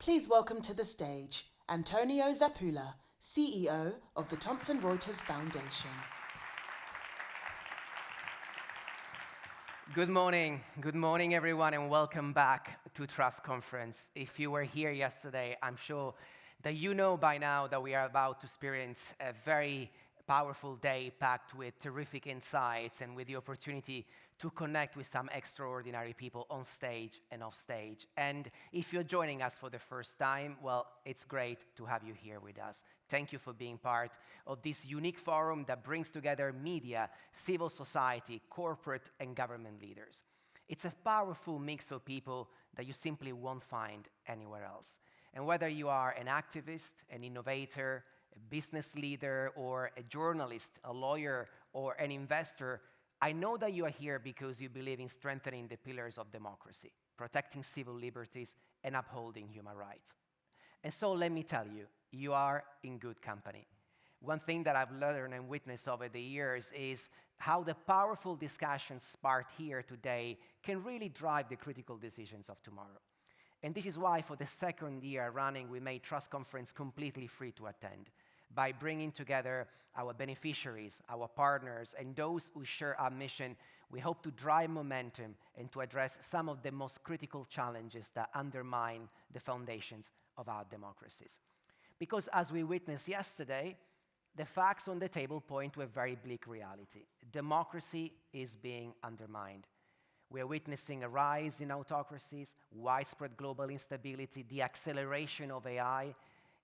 Please welcome to the stage Antonio Zappulla, CEO of the Thomson Reuters Foundation. Good morning everyone, and welcome back to Trust Conference. If you were here yesterday, I'm sure that you know by now that we are about to experience a very powerful day packed with terrific insights and with the opportunity to connect with some extraordinary people on stage and off stage. And if you're joining us for the first time, well, it's great to have you here with us. Thank you for being part of this unique forum that brings together media, civil society, corporate and government leaders. It's a powerful mix of people that you simply won't find anywhere else. And whether you are an activist, an innovator, a business leader, or a journalist, a lawyer, or an investor, I know that you are here because you believe in strengthening the pillars of democracy, protecting civil liberties, and upholding human rights. And so let me tell you, you are in good company. One thing that I've learned and witnessed over the years is how the powerful discussions sparked here today can really drive the critical decisions of tomorrow. And this is why, for the second year running, we made Trust Conference completely free to attend by bringing together our beneficiaries, our partners, and those who share our mission. We hope to drive momentum and to address some of the most critical challenges that undermine the foundations of our democracies. Because as we witnessed yesterday, the facts on the table point to a very bleak reality. Democracy is being undermined. We are witnessing a rise in autocracies, widespread global instability, the acceleration of AI,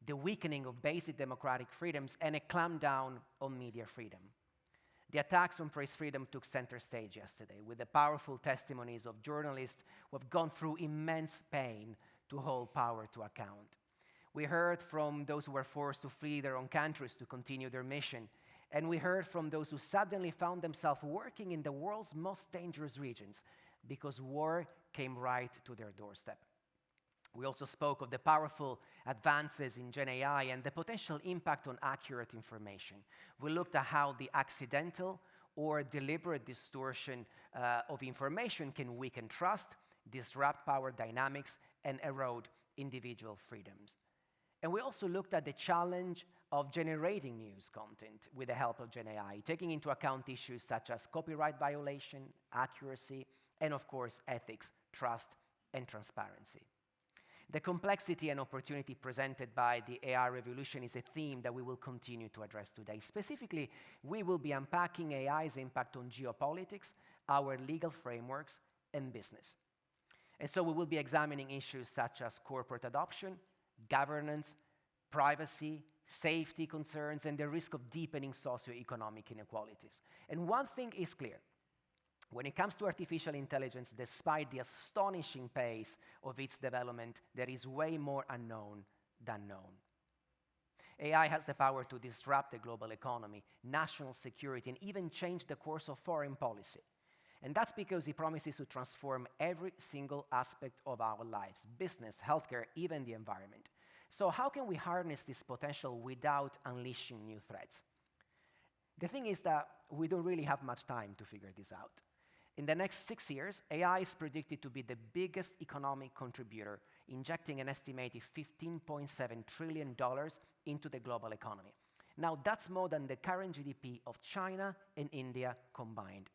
the weakening of basic democratic freedoms, and a clampdown on media freedom. The attacks on press freedom took center stage yesterday, with the powerful testimonies of journalists who have gone through immense pain to hold power to account. We heard from those who were forced to flee their own countries to continue their mission. And we heard from those who suddenly found themselves working in the world's most dangerous regions because war came right to their doorstep. We also spoke of the powerful advances in Gen AI and the potential impact on accurate information. We looked at how the accidental or deliberate distortion of information can weaken trust, disrupt power dynamics, and erode individual freedoms. And we also looked at the challenge of generating news content with the help of Gen AI, taking into account issues such as copyright violation, accuracy, and of course, ethics, trust, and transparency. The complexity and opportunity presented by the AI revolution is a theme that we will continue to address today. Specifically, we will be unpacking AI's impact on geopolitics, our legal frameworks, and business. And so we will be examining issues such as corporate adoption, governance, privacy, safety concerns, and the risk of deepening socioeconomic inequalities. And one thing is clear. When it comes to artificial intelligence, despite the astonishing pace of its development, there is way more unknown than known. AI has the power to disrupt the global economy, national security, and even change the course of foreign policy. And that's because it promises to transform every single aspect of our lives, business, healthcare, even the environment. So how can we harness this potential without unleashing new threats? The thing is that we don't really have much time to figure this out. In the next 6 years, AI is predicted to be the biggest economic contributor, injecting an estimated $15.7 trillion into the global economy. Now, that's more than the current GDP of China and India combined.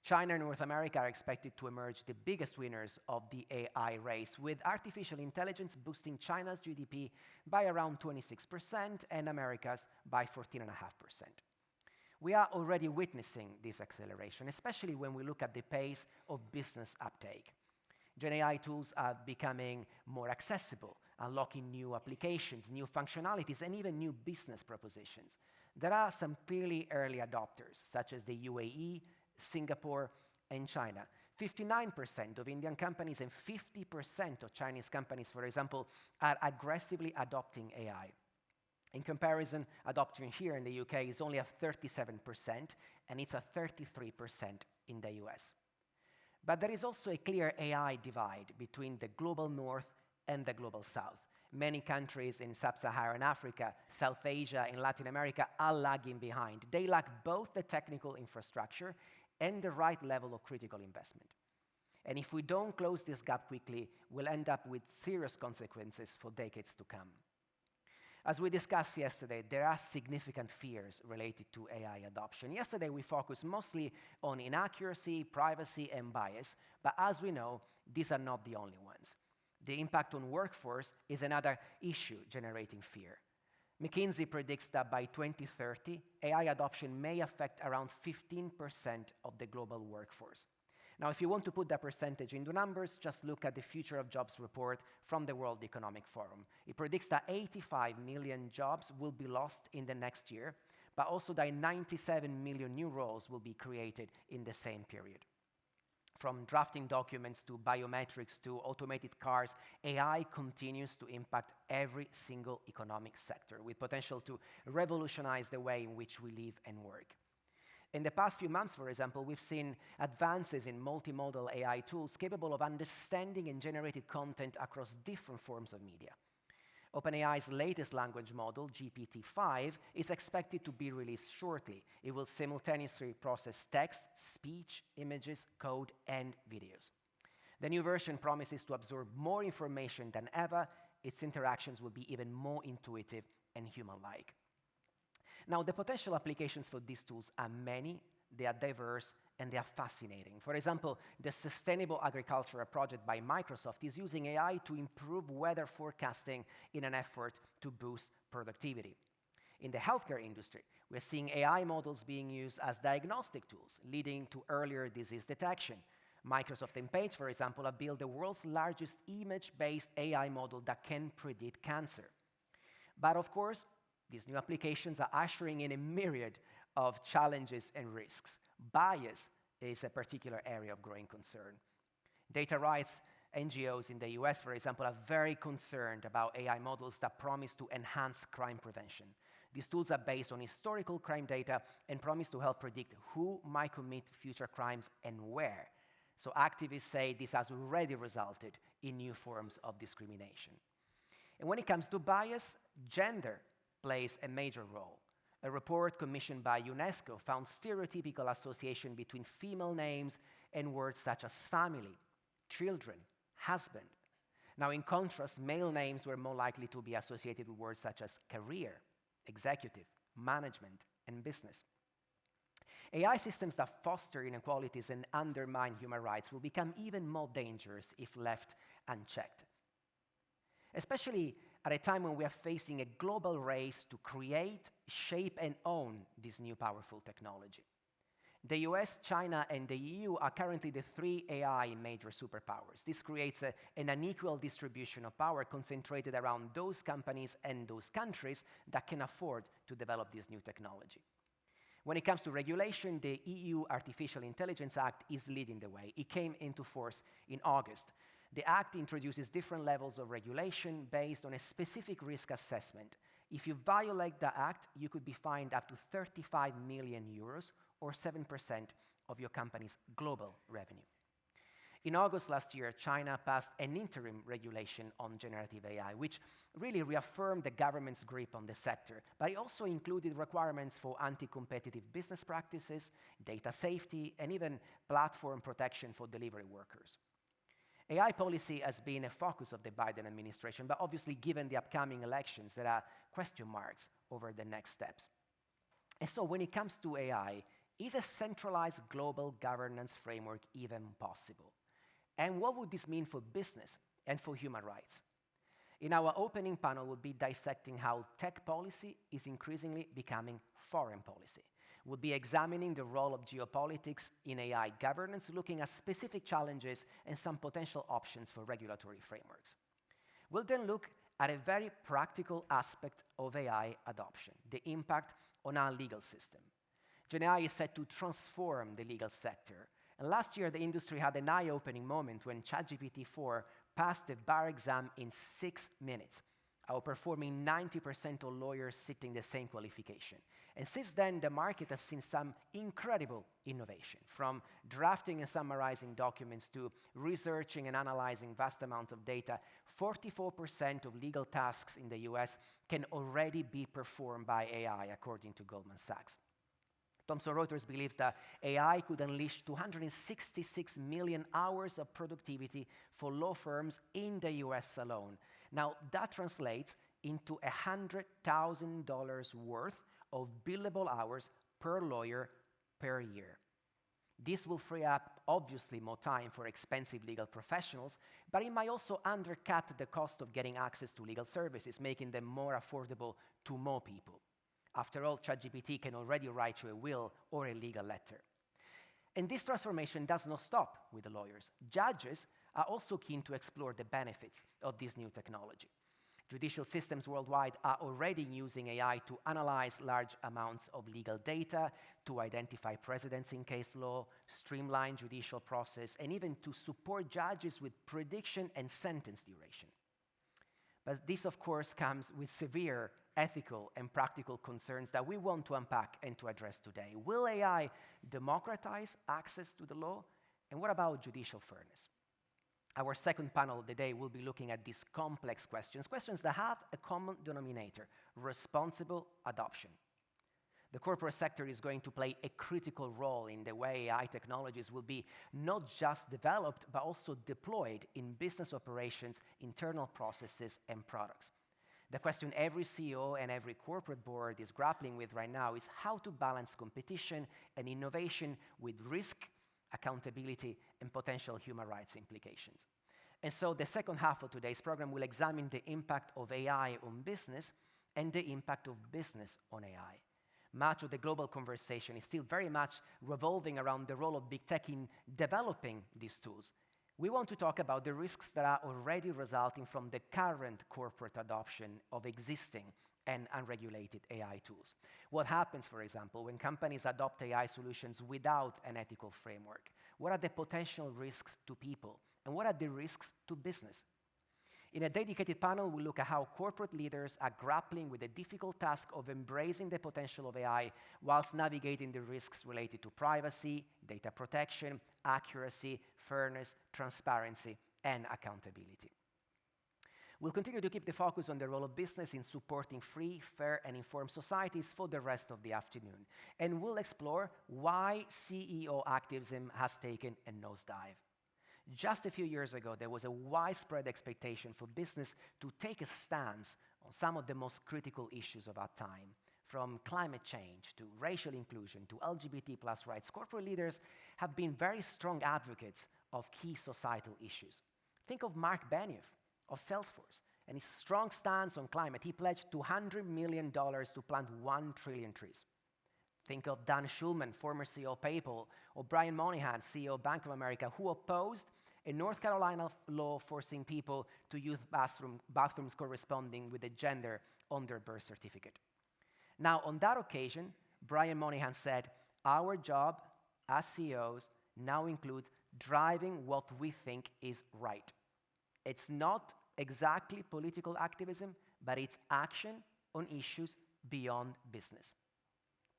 China and North America are expected to emerge the biggest winners of the AI race, with artificial intelligence boosting China's GDP by around 26% and America's by 14.5%. We are already witnessing this acceleration, especially when we look at the pace of business uptake. Gen AI tools are becoming more accessible, unlocking new applications, new functionalities, and even new business propositions. There are some clearly early adopters, such as the UAE, Singapore, and China. 59% of Indian companies and 50% of Chinese companies, for example, are aggressively adopting AI. In comparison, adoption here in the UK is only at 37%, and it's at 33% in the US. But there is also a clear AI divide between the global north and the global south. Many countries in sub-Saharan Africa, South Asia, and Latin America are lagging behind. They lack both the technical infrastructure and the right level of critical investment. And if we don't close this gap quickly, we'll end up with serious consequences for decades to come. As we discussed yesterday, there are significant fears related to AI adoption. Yesterday, we focused mostly on inaccuracy, privacy, and bias, but as we know, these are not the only ones. The impact on workforce is another issue generating fear. McKinsey predicts that by 2030, AI adoption may affect around 15% of the global workforce. Now, if you want to put that percentage into numbers, just look at the Future of Jobs report from the World Economic Forum. It predicts that 85 million jobs will be lost in the next year, but also that 97 million new roles will be created in the same period. From drafting documents to biometrics to automated cars, AI continues to impact every single economic sector with potential to revolutionize the way in which we live and work. In the past few months, for example, we've seen advances in multimodal AI tools capable of understanding and generating content across different forms of media. OpenAI's latest language model, GPT-5, is expected to be released shortly. It will simultaneously process text, speech, images, code, and videos. The new version promises to absorb more information than ever. Its interactions will be even more intuitive and human-like. Now, the potential applications for these tools are many, they are diverse, and they are fascinating. For example, the Sustainable Agriculture project by Microsoft is using AI to improve weather forecasting in an effort to boost productivity. In the healthcare industry, we're seeing AI models being used as diagnostic tools, leading to earlier disease detection. Microsoft and Page, for example, have built the world's largest image-based AI model that can predict cancer. But of course, these new applications are ushering in a myriad of challenges and risks. Bias is a particular area of growing concern. Data rights NGOs in the US, for example, are very concerned about AI models that promise to enhance crime prevention. These tools are based on historical crime data and promise to help predict who might commit future crimes and where. So activists say this has already resulted in new forms of discrimination. And when it comes to bias, gender plays a major role. A report commissioned by UNESCO found stereotypical association between female names and words such as family, children, husband. Now, in contrast, male names were more likely to be associated with words such as career, executive, management, and business. AI systems that foster inequalities and undermine human rights will become even more dangerous if left unchecked, especially at a time when we are facing a global race to create, shape, and own this new powerful technology. The US, China, and the EU are currently the three AI major superpowers. This creates an unequal distribution of power concentrated around those companies and those countries that can afford to develop this new technology. When it comes to regulation, the EU Artificial Intelligence Act is leading the way. It came into force in August. The Act introduces different levels of regulation based on a specific risk assessment. If you violate the Act, you could be fined up to 35 million euros or 7% of your company's global revenue. In August last year, China passed an interim regulation on generative AI, which really reaffirmed the government's grip on the sector, but it also included requirements for anti-competitive business practices, data safety, and even platform protection for delivery workers. AI policy has been a focus of the Biden administration, but obviously given the upcoming elections, there are question marks over the next steps. And so when it comes to AI, is a centralized global governance framework even possible? And what would this mean for business and for human rights? In our opening panel, we'll be dissecting how tech policy is increasingly becoming foreign policy. We'll be examining the role of geopolitics in AI governance, looking at specific challenges and some potential options for regulatory frameworks. We'll then look at a very practical aspect of AI adoption, the impact on our legal system. GenAI is set to transform the legal sector. And last year, the industry had an eye-opening moment when ChatGPT-4 passed the bar exam in 6 minutes, outperforming 90% of lawyers sitting the same qualification. And since then, the market has seen some incredible innovation, from drafting and summarizing documents to researching and analyzing vast amounts of data. 44% of legal tasks in the US can already be performed by AI, according to Goldman Sachs. Thomson Reuters believes that AI could unleash 266 million hours of productivity for law firms in the US alone. Now, that translates into $100,000 worth of billable hours per lawyer per year. This will free up, obviously, more time for expensive legal professionals, but it might also undercut the cost of getting access to legal services, making them more affordable to more people. After all, ChatGPT can already write you a will or a legal letter. And this transformation does not stop with the lawyers. Judges are also keen to explore the benefits of this new technology. Judicial systems worldwide are already using AI to analyze large amounts of legal data, to identify precedents in case law, streamline judicial process, and even to support judges with prediction and sentence duration. But this, of course, comes with severe ethical and practical concerns that we want to unpack and to address today. Will AI democratize access to the law? And what about judicial fairness? Our second panel of the day will be looking at these complex questions that have a common denominator: responsible adoption. The corporate sector is going to play a critical role in the way AI technologies will be not just developed, but also deployed in business operations, internal processes, and products. The question every CEO and every corporate board is grappling with right now is how to balance competition and innovation with risk, accountability, and potential human rights implications. And so the second half of today's program will examine the impact of AI on business and the impact of business on AI. Much of the global conversation is still very much revolving around the role of big tech in developing these tools. We want to talk about the risks that are already resulting from the current corporate adoption of existing and unregulated AI tools. What happens, for example, when companies adopt AI solutions without an ethical framework? What are the potential risks to people? And what are the risks to business? In a dedicated panel, we'll look at how corporate leaders are grappling with the difficult task of embracing the potential of AI whilst navigating the risks related to privacy, data protection, accuracy, fairness, transparency, and accountability. We'll continue to keep the focus on the role of business in supporting free, fair, and informed societies for the rest of the afternoon. And we'll explore why CEO activism has taken a nosedive. Just a few years ago, there was a widespread expectation for business to take a stance on some of the most critical issues of our time. From climate change to racial inclusion to LGBT+ rights, corporate leaders have been very strong advocates of key societal issues. Think of Mark Benioff of Salesforce and his strong stance on climate. He pledged $200 million to plant 1 trillion trees. Think of Dan Schulman, former CEO of PayPal, or Brian Moynihan, CEO of Bank of America, who opposed a North Carolina law forcing people to use bathrooms corresponding with the gender on their birth certificate. Now, on that occasion, Brian Moynihan said, "Our job as CEOs now includes driving what we think is right. It's not exactly political activism, but it's action on issues beyond business."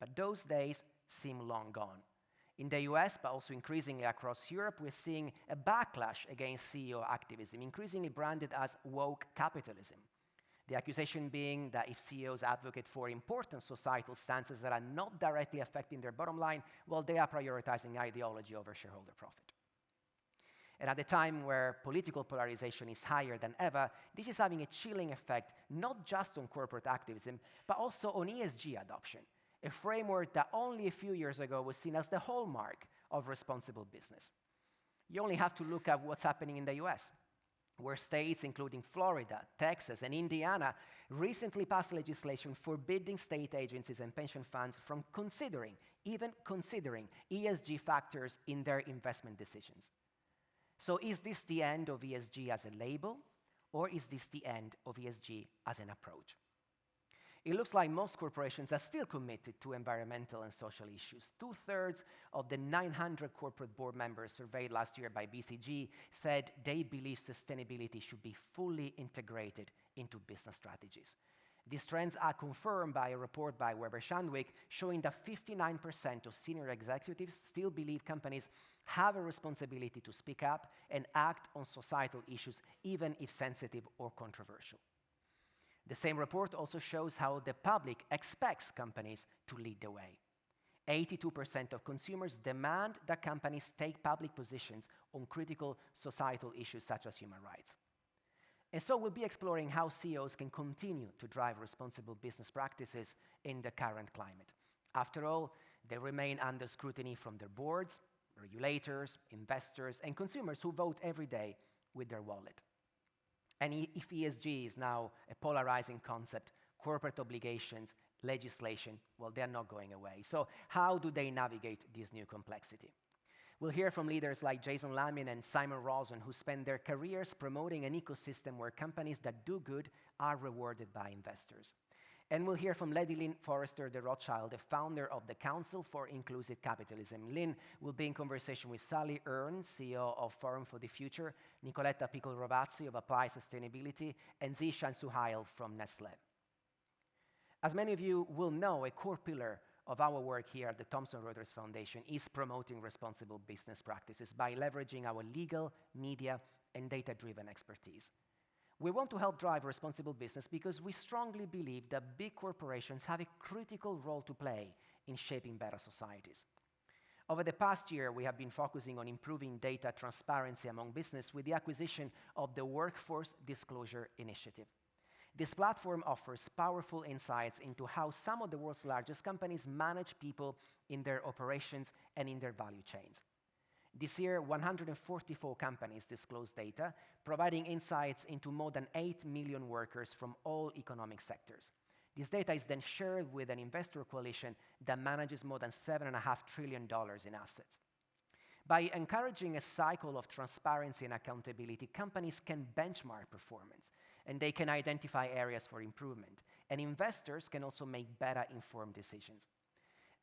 But those days seem long gone. In the US, but also increasingly across Europe, we're seeing a backlash against CEO activism, increasingly branded as woke capitalism. The accusation being that if CEOs advocate for important societal stances that are not directly affecting their bottom line, well, they are prioritizing ideology over shareholder profit. And at a time where political polarization is higher than ever, this is having a chilling effect not just on corporate activism, but also on ESG adoption, a framework that only a few years ago was seen as the hallmark of responsible business. You only have to look at what's happening in the US, where states including Florida, Texas, and Indiana recently passed legislation forbidding state agencies and pension funds from even considering ESG factors in their investment decisions. So is this the end of ESG as a label, or is this the end of ESG as an approach? It looks like most corporations are still committed to environmental and social issues. 2/3 of the 900 corporate board members surveyed last year by BCG said they believe sustainability should be fully integrated into business strategies. These trends are confirmed by a report by Weber Shandwick showing that 59% of senior executives still believe companies have a responsibility to speak up and act on societal issues, even if sensitive or controversial. The same report also shows how the public expects companies to lead the way. 82% of consumers demand that companies take public positions on critical societal issues such as human rights. And so we'll be exploring how CEOs can continue to drive responsible business practices in the current climate. After all, they remain under scrutiny from their boards, regulators, investors, and consumers who vote every day with their wallet. And if ESG is now a polarizing concept, corporate obligations, legislation, well, they're not going away. So how do they navigate this new complexity? We'll hear from leaders like Jason Lamin and Simon Rosen, who spend their careers promoting an ecosystem where companies that do good are rewarded by investors. And we'll hear from Lady Lynn Forrester de Rothschild, the founder of the Council for Inclusive Capitalism. Lynn will be in conversation with Sally Earn, CEO of Forum for the Future, Nicoletta Piccolo-Rovazzi of Applied Sustainability, and Zishan Suhail from Nestlé. As many of you will know, a core pillar of our work here at the Thomson Reuters Foundation is promoting responsible business practices by leveraging our legal, media, and data-driven expertise. We want to help drive responsible business because we strongly believe that big corporations have a critical role to play in shaping better societies. Over the past year, we have been focusing on improving data transparency among business with the acquisition of the Workforce Disclosure Initiative. This platform offers powerful insights into how some of the world's largest companies manage people in their operations and in their value chains. This year, 144 companies disclosed data, providing insights into more than 8 million workers from all economic sectors. This data is then shared with an investor coalition that manages more than $7.5 trillion in assets. By encouraging a cycle of transparency and accountability, companies can benchmark performance, and they can identify areas for improvement. And investors can also make better informed decisions.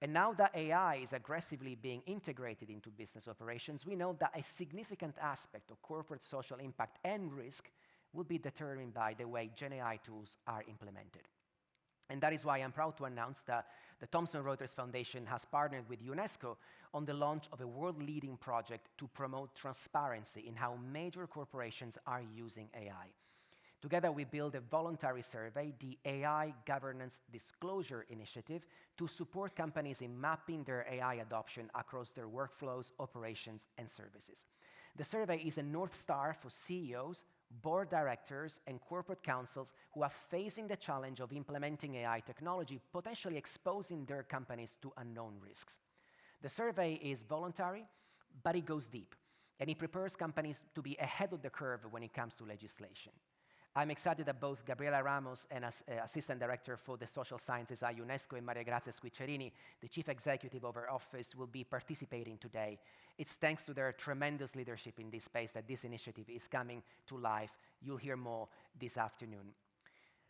And now that AI is aggressively being integrated into business operations, we know that a significant aspect of corporate social impact and risk will be determined by the way GenAI tools are implemented. And that is why I'm proud to announce that the Thomson Reuters Foundation has partnered with UNESCO on the launch of a world-leading project to promote transparency in how major corporations are using AI. Together, we built a voluntary survey, the AI Governance Disclosure Initiative, to support companies in mapping their AI adoption across their workflows, operations, and services. The survey is a North Star for CEOs, board directors, and corporate councils who are facing the challenge of implementing AI technology, potentially exposing their companies to unknown risks. The survey is voluntary, but it goes deep, and it prepares companies to be ahead of the curve when it comes to legislation. I'm excited that both Gabriela Ramos and Assistant Director for the Social Sciences at UNESCO and Maria Grazia Squiccerini, the Chief Executive of our office, will be participating today. It's thanks to their tremendous leadership in this space that this initiative is coming to life. You'll hear more this afternoon.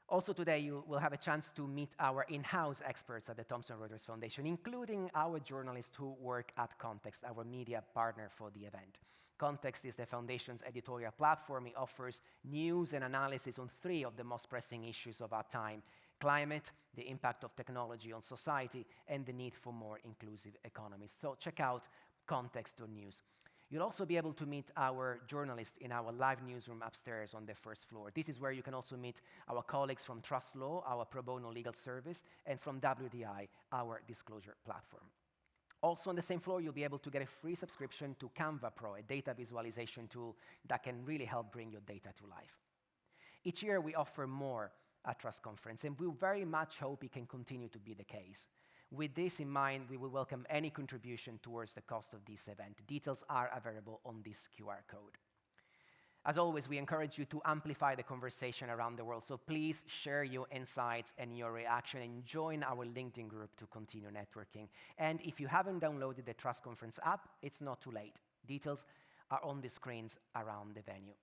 Also today, you will have a chance to meet our in-house experts at the Thomson Reuters Foundation, including our journalists who work at Context, our media partner for the event. Context is the Foundation's editorial platform. It offers news and analysis on 3 of the most pressing issues of our time: climate, the impact of technology on society, and the need for more inclusive economies. So check out Context.news. You'll also be able to meet our journalists in our live newsroom upstairs on the first floor. This is where you can also meet our colleagues from Trust Law, our pro bono legal service, and from WDI, our disclosure platform. Also on the same floor, you'll be able to get a free subscription to Canva Pro, a data visualization tool that can really help bring your data to life. Each year, we offer more at Trust Conference, and we very much hope it can continue to be the case. With this in mind, we will welcome any contribution towards the cost of this event. Details are available on this QR code. As always, we encourage you to amplify the conversation around the world, so please share your insights and your reaction and join our LinkedIn group to continue networking. And if you haven't downloaded the Trust Conference app, it's not too late. Details are on the screens around the venue.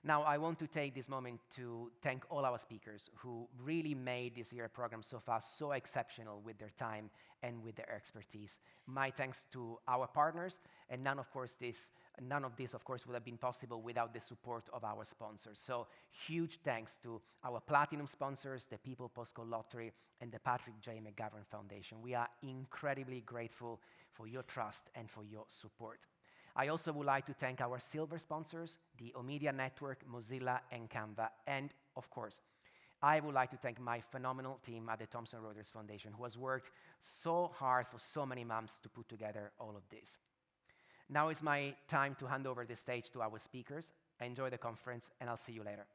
Now, I want to take this moment to thank all our speakers who really made this year's program so far so exceptional with their time and with their expertise. My thanks to our partners, and none of this, of course, would have been possible without the support of our sponsors. So huge thanks to our platinum sponsors, the People Postcode Lottery, and the Patrick J. McGovern Foundation. We are incredibly grateful for your trust and for your support. I also would like to thank our silver sponsors, the Omedia Network, Mozilla, and Canva, and, of course, I would like to thank my phenomenal team at the Thomson Reuters Foundation, who has worked so hard for so many months to put together all of this. Now is my time to hand over the stage to our speakers. Enjoy the conference, and I'll see you later.